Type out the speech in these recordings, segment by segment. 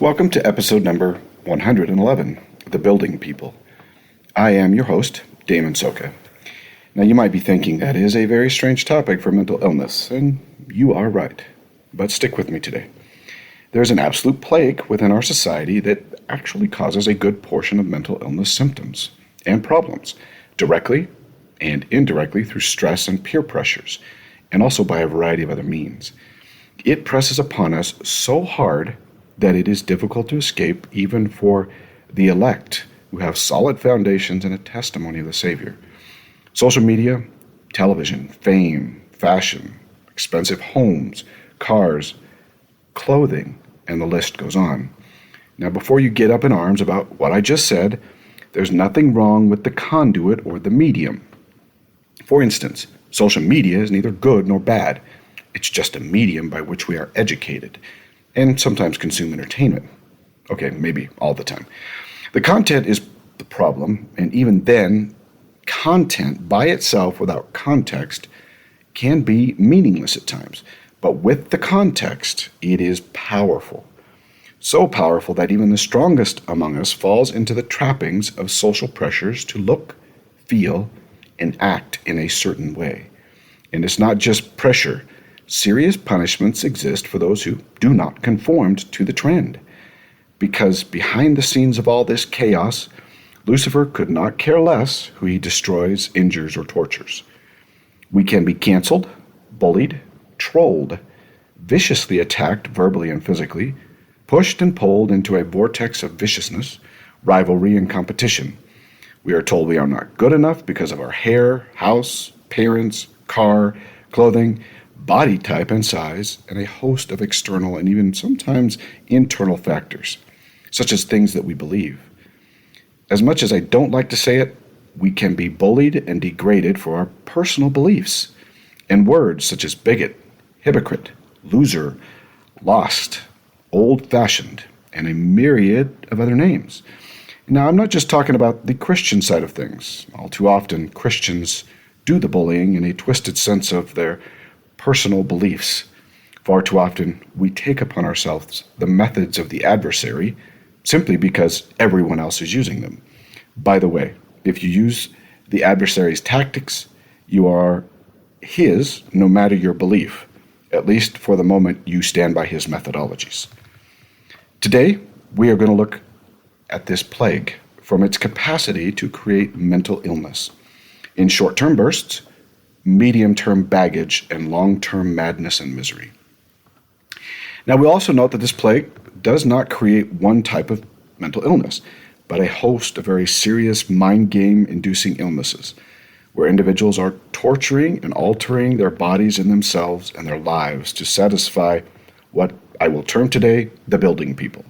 Welcome to episode number 111, The Building People. I am your host, Damon Soka. Now you might be thinking that is a very strange topic for mental illness, and you are right. But stick with me today. There's an absolute plague within our society that actually causes a good portion of mental illness symptoms and problems, directly and indirectly through stress and peer pressures, and also by a variety of other means. It presses upon us so hard that it is difficult to escape even for the elect who have solid foundations and a testimony of the Savior. Social media, television, fame, fashion, expensive homes, cars, clothing, and the list goes on. Now, before you get up in arms about what I just said, there's nothing wrong with the conduit or the medium. For instance, social media is neither good nor bad. It's just a medium by which we are educated and sometimes consume entertainment. Okay, maybe all the time. The content is the problem, and even then, content by itself without context can be meaningless at times. But with the context, it is powerful. So powerful that even the strongest among us falls into the trappings of social pressures to look, feel, and act in a certain way. And it's not just pressure. Serious punishments exist for those who do not conform to the trend. Because behind the scenes of all this chaos, Lucifer could not care less who he destroys, injures, or tortures. We can be canceled, bullied, trolled, viciously attacked verbally and physically, pushed and pulled into a vortex of viciousness, rivalry, and competition. We are told we are not good enough because of our hair, house, parents, car, clothing, body type and size, and a host of external and even sometimes internal factors, such as things that we believe. As much as I don't like to say it, we can be bullied and degraded for our personal beliefs, and words such as bigot, hypocrite, loser, lost, old-fashioned, and a myriad of other names. Now, I'm not just talking about the Christian side of things. All too often, Christians do the bullying in a twisted sense of their personal beliefs. Far too often, we take upon ourselves the methods of the adversary simply because everyone else is using them. By the way, if you use the adversary's tactics, you are his no matter your belief, at least for the moment you stand by his methodologies. Today, we are going to look at this plague from its capacity to create mental illness in short-term bursts, medium-term baggage, and long-term madness and misery. Now, we also note that this plague does not create one type of mental illness, but a host of very serious mind game-inducing illnesses, where individuals are torturing and altering their bodies and themselves and their lives to satisfy what I will term today the building people.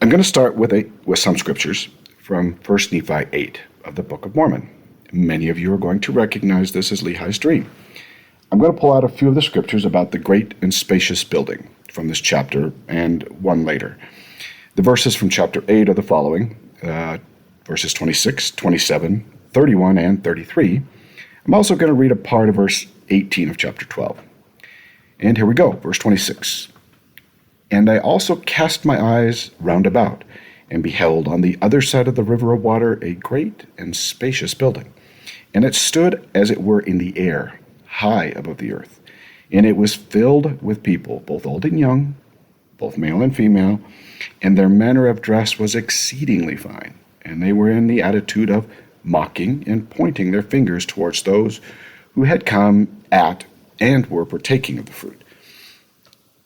I'm going to start with some scriptures from 1 Nephi 8 of the Book of Mormon. Many of you are going to recognize this as Lehi's dream. I'm going to pull out a few of the scriptures about the great and spacious building from this chapter and one later. The verses from chapter 8 are the following, verses 26, 27, 31, and 33. I'm also going to read a part of verse 18 of chapter 12. And here we go, verse 26. And I also cast my eyes round about, and beheld on the other side of the river of water a great and spacious building. And it stood as it were in the air, high above the earth. And it was filled with people, both old and young, both male and female, and their manner of dress was exceedingly fine. And they were in the attitude of mocking and pointing their fingers towards those who had come at and were partaking of the fruit.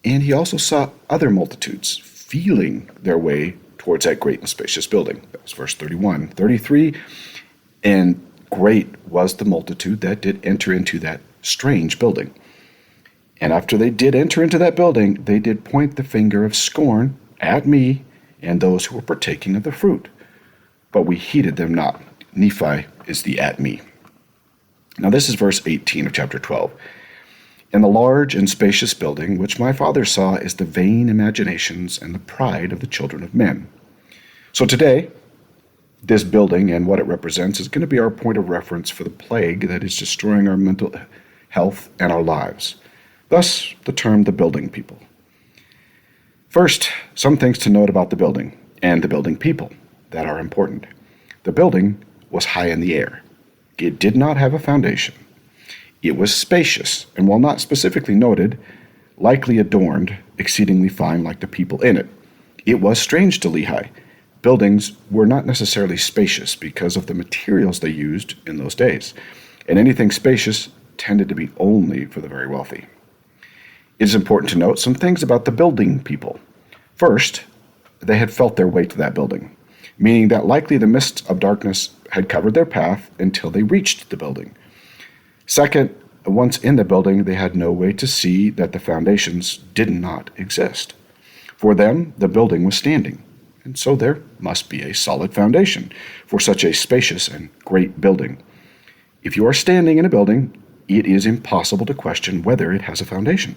And he also saw other multitudes feeling their way towards that great and spacious building. That was verse 31. 33, and great was the multitude that did enter into that strange building. And after they did enter into that building, they did point the finger of scorn at me and those who were partaking of the fruit. But we heeded them not. Nephi is the at me. Now this is verse 18 of chapter 12. And the large and spacious building which my father saw is the vain imaginations and the pride of the children of men. So today, this building and what it represents is going to be our point of reference for the plague that is destroying our mental health and our lives. Thus, the term the building people. First, some things to note about the building and the building people that are important. The building was high in the air. It did not have a foundation. It was spacious, and while not specifically noted, likely adorned exceedingly fine like the people in it. It was strange to Lehi. Buildings were not necessarily spacious because of the materials they used in those days, and anything spacious tended to be only for the very wealthy. It is important to note some things about the building people. First, they had felt their way to that building, meaning that likely the mist of darkness had covered their path until they reached the building. Second, once in the building, they had no way to see that the foundations did not exist. For them, the building was standing, and so there must be a solid foundation for such a spacious and great building. If you are standing in a building, it is impossible to question whether it has a foundation.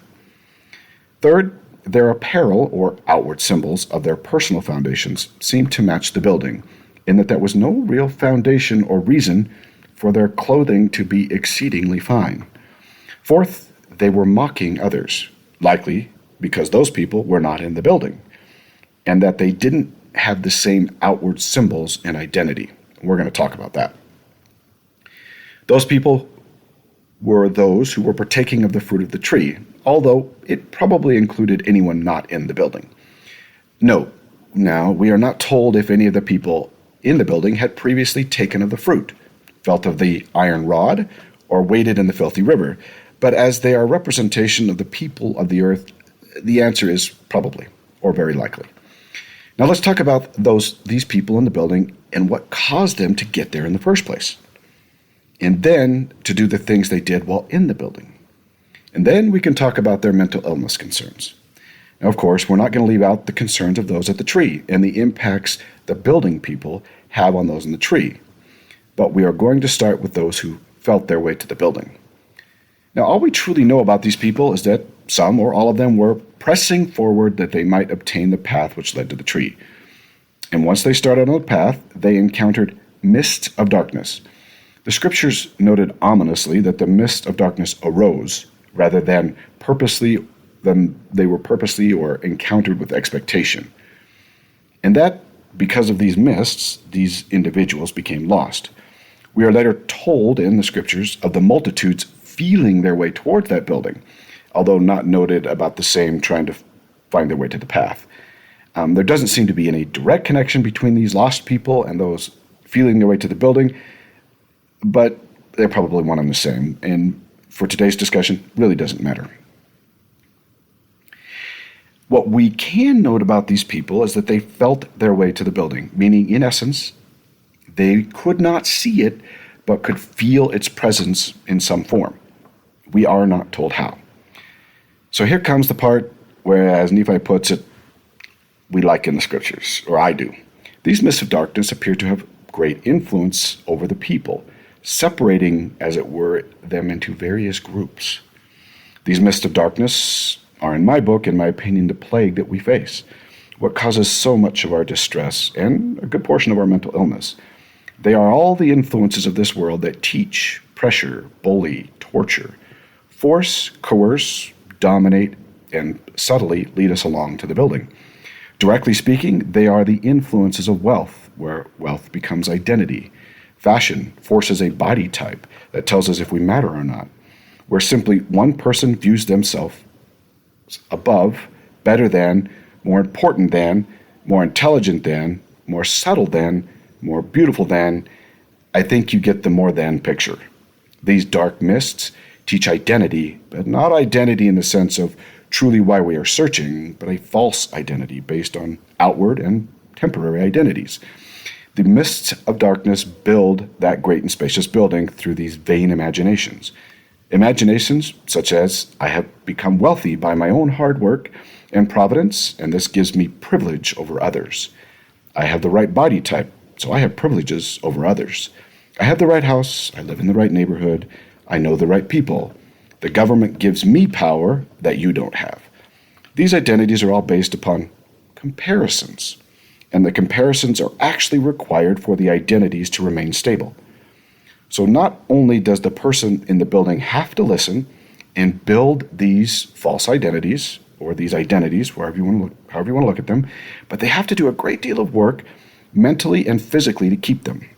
Third, their apparel or outward symbols of their personal foundations seemed to match the building, in that there was no real foundation or reason for their clothing to be exceedingly fine. Fourth, they were mocking others, likely because those people were not in the building, and that they didn't have the same outward symbols and identity. We're going to talk about that. Those people were those who were partaking of the fruit of the tree, although it probably included anyone not in the building. Note, now, we are not told if any of the people in the building had previously taken of the fruit, felt of the iron rod, or waded in the filthy river, but as they are representation of the people of the earth, the answer is probably, or very likely. Now let's talk about these people in the building and what caused them to get there in the first place, and then to do the things they did while in the building. And then we can talk about their mental illness concerns. Now, of course, we're not going to leave out the concerns of those at the tree and the impacts the building people have on those in the tree, but we are going to start with those who felt their way to the building. Now, all we truly know about these people is that some or all of them were pressing forward that they might obtain the path which led to the tree. And once they started on the path, they encountered mists of darkness. The scriptures noted ominously that the mist of darkness arose rather than they were purposely or encountered with expectation. And that because of these mists, these individuals became lost. We are later told in the scriptures of the multitudes feeling their way towards that building, although not noted about the same trying to find their way to the path. There doesn't seem to be any direct connection between these lost people and those feeling their way to the building, but they're probably one and the same, and for today's discussion, really doesn't matter. What we can note about these people is that they felt their way to the building, meaning, in essence, they could not see it, but could feel its presence in some form. We are not told how. So here comes the part where, as Nephi puts it, we like in the scriptures, or I do. These mists of darkness appear to have great influence over the people, separating, as it were, them into various groups. These mists of darkness are, in my book, in my opinion, the plague that we face, what causes so much of our distress and a good portion of our mental illness. They are all the influences of this world that teach, pressure, bully, torture, force, coerce, dominate, and subtly lead us along to the building. Directly speaking, they are the influences of wealth, where wealth becomes identity. Fashion forces a body type that tells us if we matter or not, where simply one person views themselves above, better than, more important than, more intelligent than, more subtle than, more beautiful than. I think you get the more than picture. These dark mists teach identity, but not identity in the sense of truly why we are searching, but a false identity based on outward and temporary identities. The mists of darkness build that great and spacious building through these vain imaginations. Imaginations such as, I have become wealthy by my own hard work and providence, and this gives me privilege over others. I have the right body type, so I have privileges over others. I have the right house, I live in the right neighborhood, I know the right people. The government gives me power that you don't have. These identities are all based upon comparisons, and the comparisons are actually required for the identities to remain stable. So not only does the person in the building have to listen and build these false identities or these identities, however you want to look at them, but they have to do a great deal of work mentally and physically to keep them.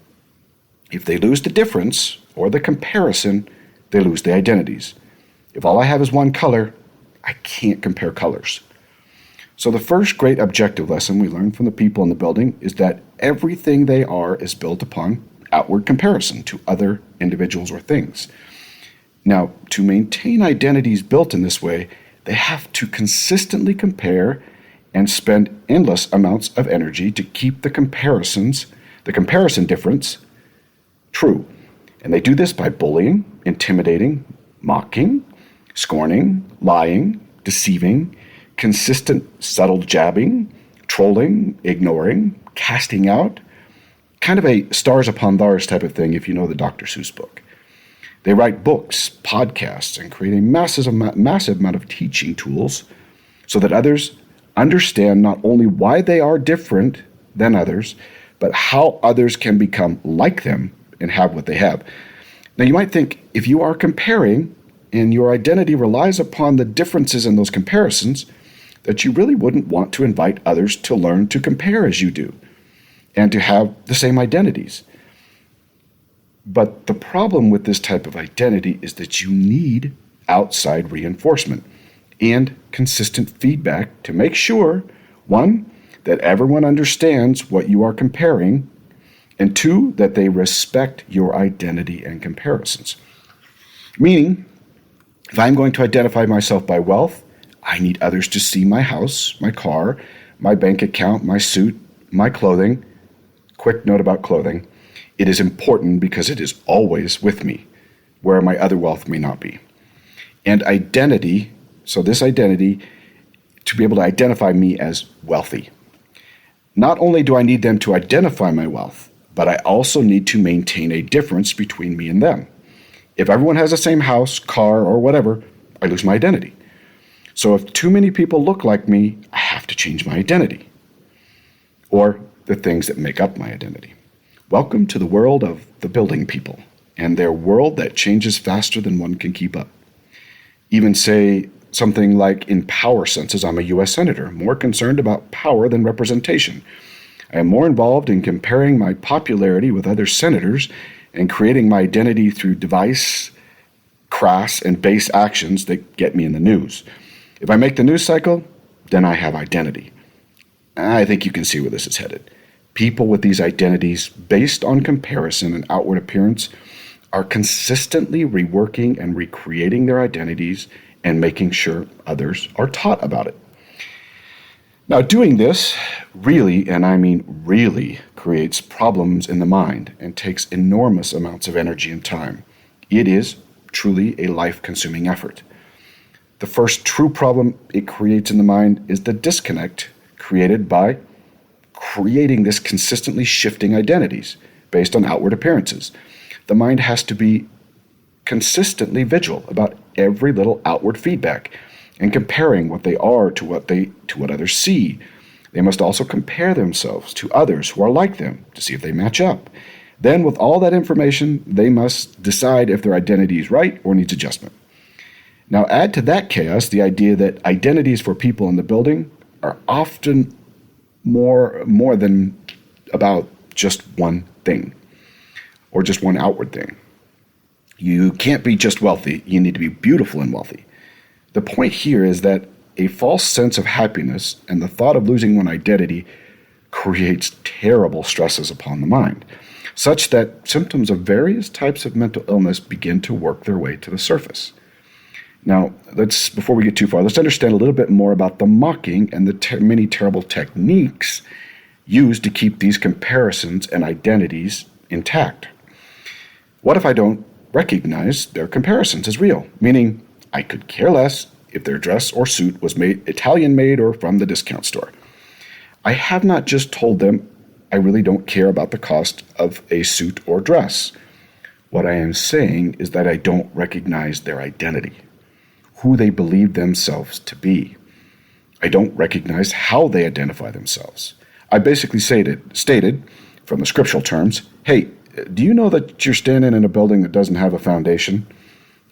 If they lose the difference or the comparison, they lose the identities. If all I have is one color, I can't compare colors. So the first great objective lesson we learned from the people in the building is that everything they are is built upon outward comparison to other individuals or things. Now, to maintain identities built in this way, they have to consistently compare and spend endless amounts of energy to keep the comparison difference true. And they do this by bullying, intimidating, mocking, scorning, lying, deceiving, consistent subtle jabbing, trolling, ignoring, casting out, kind of a stars upon thars type of thing if you know the Dr. Seuss book. They write books, podcasts, and create a massive amount of teaching tools so that others understand not only why they are different than others, but how others can become like them and have what they have. Now, you might think if you are comparing and your identity relies upon the differences in those comparisons, that you really wouldn't want to invite others to learn to compare as you do and to have the same identities. But the problem with this type of identity is that you need outside reinforcement and consistent feedback to make sure, one, that everyone understands what you are comparing, and two, that they respect your identity and comparisons. Meaning, if I'm going to identify myself by wealth, I need others to see my house, my car, my bank account, my suit, my clothing. Quick note about clothing. It is important because it is always with me, where my other wealth may not be. And identity, so this identity, to be able to identify me as wealthy. Not only do I need them to identify my wealth, but I also need to maintain a difference between me and them. If everyone has the same house, car, or whatever, I lose my identity. So if too many people look like me, I have to change my identity, or the things that make up my identity. Welcome to the world of the building people and their world that changes faster than one can keep up. Even say something like in power senses, I'm a U.S. Senator, more concerned about power than representation. I am more involved in comparing my popularity with other senators and creating my identity through device, crass, and base actions that get me in the news. If I make the news cycle, then I have identity. I think you can see where this is headed. People with these identities based on comparison and outward appearance are consistently reworking and recreating their identities and making sure others are taught about it. Now, doing this really, and I mean really, creates problems in the mind and takes enormous amounts of energy and time. It is truly a life-consuming effort. The first true problem it creates in the mind is the disconnect created by creating this consistently shifting identities based on outward appearances. The mind has to be consistently vigilant about every little outward feedback and comparing what they are to what others see. They must also compare themselves to others who are like them to see if they match up. Then, with all that information, they must decide if their identity is right or needs adjustment. Now, add to that chaos the idea that identities for people in the building are often more than about just one thing or just one outward thing. You can't be just wealthy. You need to be beautiful and wealthy. The point here is that a false sense of happiness and the thought of losing one identity creates terrible stresses upon the mind, such that symptoms of various types of mental illness begin to work their way to the surface. Now, before we get too far, let's understand a little bit more about the mocking and the many terrible techniques used to keep these comparisons and identities intact. What if I don't recognize their comparisons as real? Meaning, I could care less if their dress or suit was made Italian-made or from the discount store. I have not just told them I really don't care about the cost of a suit or dress. What I am saying is that I don't recognize their identity, who they believe themselves to be. I don't recognize how they identify themselves. I basically stated, from the scriptural terms, hey, do you know that you're standing in a building that doesn't have a foundation?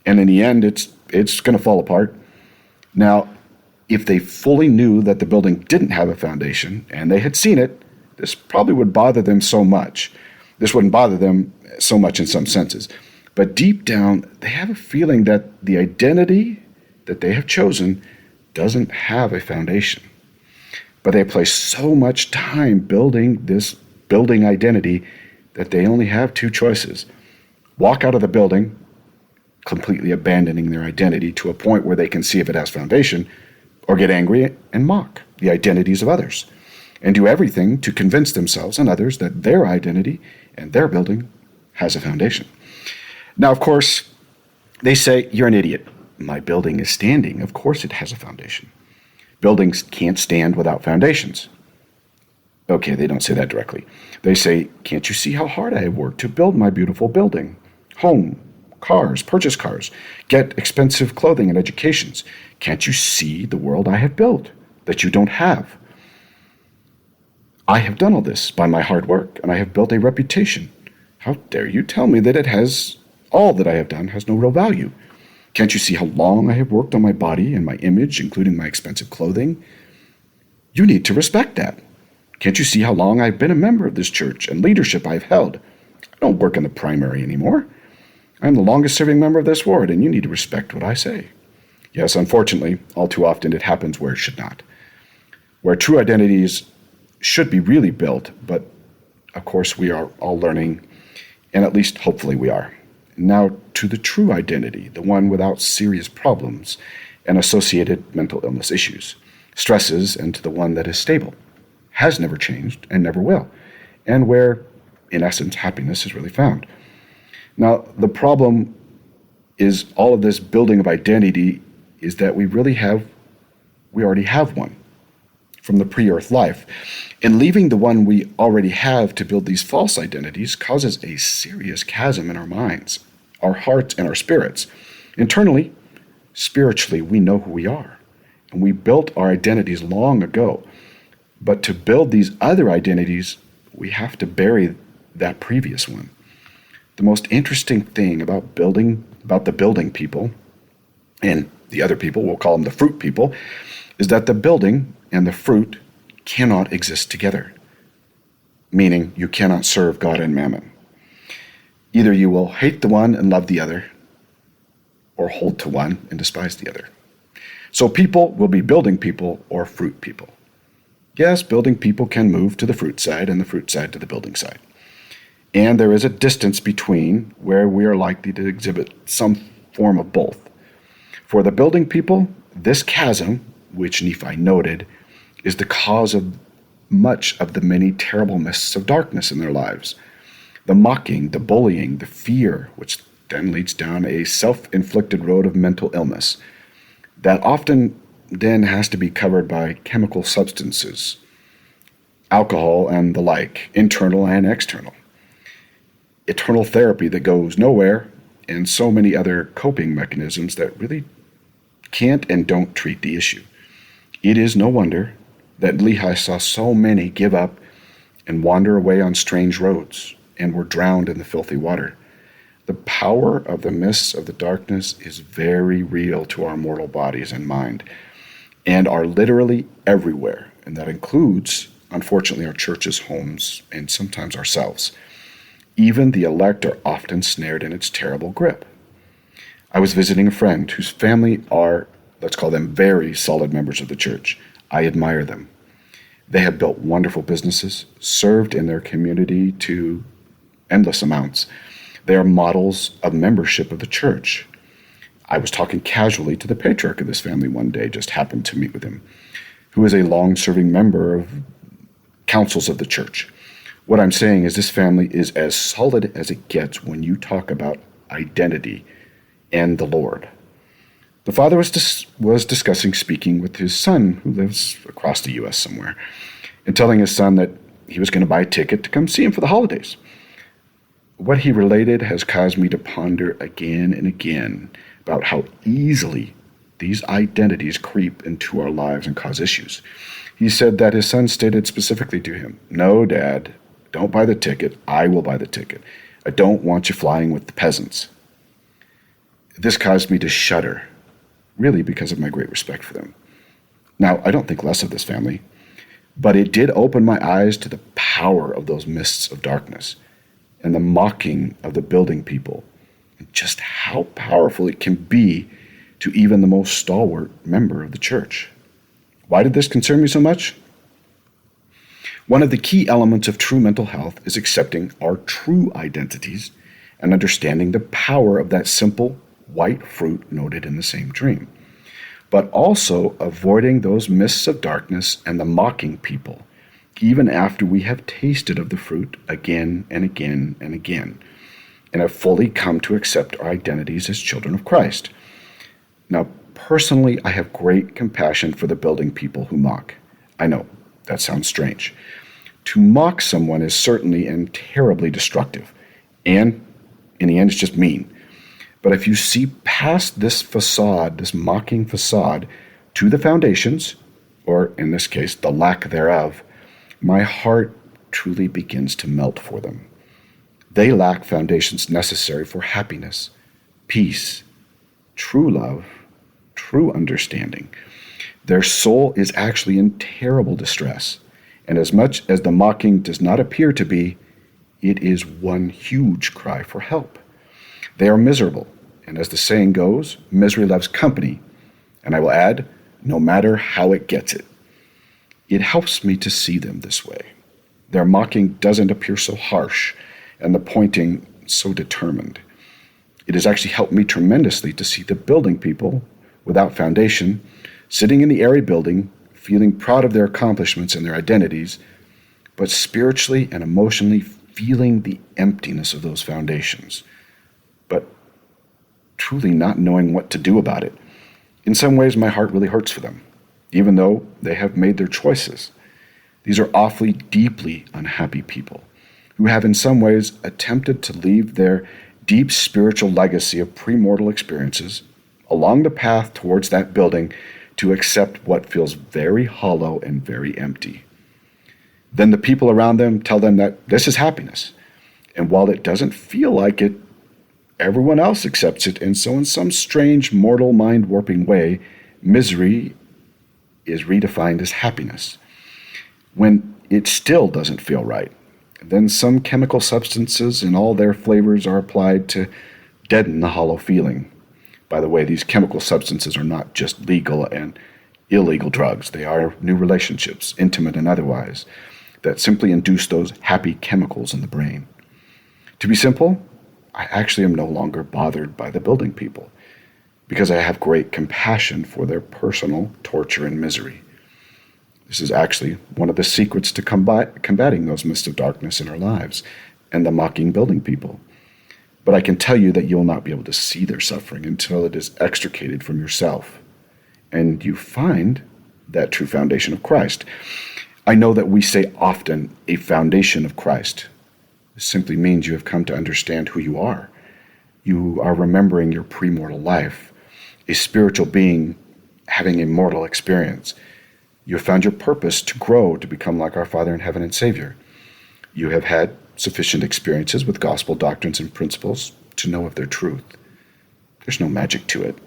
And in the end, it's going to fall apart. Now, If they fully knew that the building didn't have a foundation and they had seen it, this probably would bother them so much. This wouldn't bother them so much in some senses. But deep down, they have a feeling that the identity that they have chosen doesn't have a foundation. But they place so much time building this building identity that they only have two choices. Walk out of the building, completely abandoning their identity to a point where they can see if it has foundation, or get angry and mock the identities of others, and do everything to convince themselves and others that their identity and their building has a foundation. Now, of course, they say, "You're an idiot. My building is standing. Of course it has a foundation. Buildings can't stand without foundations." Okay, they don't say that directly. They say, "Can't you see how hard I have worked to build my beautiful building? Home, cars, purchase cars, get expensive clothing and educations. Can't you see the world I have built that you don't have? I have done all this by my hard work, and I have built a reputation. How dare you tell me that all that I have done has no real value? Can't you see how long I have worked on my body and my image, including my expensive clothing? You need to respect that. Can't you see how long I've been a member of this church and leadership I've held? I don't work in the primary anymore. I'm the longest serving member of this ward, and you need to respect what I say." Yes, unfortunately, all too often it happens where it should not. Where true identities should be really built, but of course we are all learning, and at least hopefully we are. Now to the true identity, the one without serious problems and associated mental illness issues, stresses, and to the one that is stable, has never changed and never will, and where, in essence, happiness is really found. Now, the problem is all of this building of identity is that we already have one from the pre-earth life. And leaving the one we already have to build these false identities causes a serious chasm in our minds, our hearts, and our spirits. Internally, spiritually, we know who we are, and we built our identities long ago. But to build these other identities, we have to bury that previous one. The most interesting thing about the building people, and the other people, we'll call them the fruit people, is that the building and the fruit cannot exist together. Meaning you cannot serve God and mammon. Either you will hate the one and love the other, or hold to one and despise the other. So people will be building people or fruit people. Yes, building people can move to the fruit side and the fruit side to the building side. And there is a distance between where we are likely to exhibit some form of both. For the building people, this chasm, which Nephi noted, is the cause of much of the many terrible mists of darkness in their lives. The mocking, the bullying, the fear, which then leads down a self-inflicted road of mental illness that often then has to be covered by chemical substances, alcohol and the like, internal and external. Eternal therapy that goes nowhere, and so many other coping mechanisms that really can't and don't treat the issue. It is no wonder that Lehi saw so many give up and wander away on strange roads and were drowned in the filthy water. The power of the mists of the darkness is very real to our mortal bodies and mind, and are literally everywhere, and that includes, unfortunately, our churches, homes, and sometimes ourselves. Even the elect are often snared in its terrible grip. I was visiting a friend whose family are, let's call them, very solid members of the church. I admire them. They have built wonderful businesses, served in their community to endless amounts. They are models of membership of the church. I was talking casually to the patriarch of this family one day, just happened to meet with him, who is a long-serving member of councils of the church. What I'm saying is this family is as solid as it gets when you talk about identity and the Lord. The father was discussing speaking with his son, who lives across the U.S. somewhere, and telling his son that he was going to buy a ticket to come see him for the holidays. What he related has caused me to ponder again and again about how easily these identities creep into our lives and cause issues. He said that his son stated specifically to him, "No, Dad, don't buy the ticket. I will buy the ticket. I don't want you flying with the peasants." This caused me to shudder, really because of my great respect for them. Now, I don't think less of this family, but it did open my eyes to the power of those mists of darkness and the mocking of the building people, and just how powerful it can be to even the most stalwart member of the church. Why did this concern me so much? One of the key elements of true mental health is accepting our true identities and understanding the power of that simple white fruit noted in the same dream, but also avoiding those mists of darkness and the mocking people, even after we have tasted of the fruit again and again and again, and have fully come to accept our identities as children of Christ. Now, personally, I have great compassion for the building people who mock. I know, that sounds strange. To mock someone is certainly and terribly destructive, and in the end, it's just mean. But if you see past this facade, this mocking facade, to the foundations, or in this case, the lack thereof, my heart truly begins to melt for them. They lack foundations necessary for happiness, peace, true love, true understanding. Their soul is actually in terrible distress, and as much as the mocking does not appear to be, it is one huge cry for help. They are miserable, and as the saying goes, misery loves company, and I will add, no matter how it gets it. It helps me to see them this way. Their mocking doesn't appear so harsh, and the pointing so determined. It has actually helped me tremendously to see the building people, without foundation, sitting in the airy building, feeling proud of their accomplishments and their identities, but spiritually and emotionally feeling the emptiness of those foundations, but truly not knowing what to do about it. In some ways, my heart really hurts for them, even though they have made their choices. These are awfully deeply unhappy people who have in some ways attempted to leave their deep spiritual legacy of premortal experiences along the path towards that building to accept what feels very hollow and very empty. Then the people around them tell them that this is happiness. And while it doesn't feel like it, everyone else accepts it. And so in some strange mortal mind-warping way, misery is redefined as happiness. When it still doesn't feel right, then some chemical substances and all their flavors are applied to deaden the hollow feeling. By the way, these chemical substances are not just legal and illegal drugs. They are new relationships, intimate and otherwise, that simply induce those happy chemicals in the brain. To be simple, I actually am no longer bothered by the building people because I have great compassion for their personal torture and misery. This is actually one of the secrets to combating those mists of darkness in our lives and the mocking building people. But I can tell you that you'll not be able to see their suffering until it is extricated from yourself, and you find that true foundation of Christ. I know that we say often a foundation of Christ. This simply means you have come to understand who you are. You are remembering your premortal life, a spiritual being having a mortal experience. You have found your purpose to grow to become like our Father in heaven and Savior. You have had sufficient experiences with gospel doctrines and principles to know of their truth. There's no magic to it.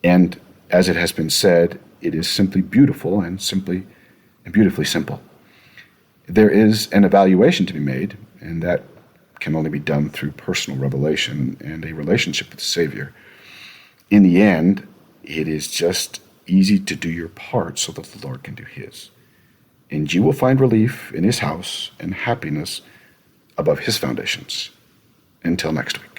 And as it has been said, it is simply beautiful and beautifully simple. There is an evaluation to be made, and that can only be done through personal revelation and a relationship with the Savior. In the end, it is just easy to do your part so that the Lord can do His. And you will find relief in His house and happiness above His foundations. Until next week.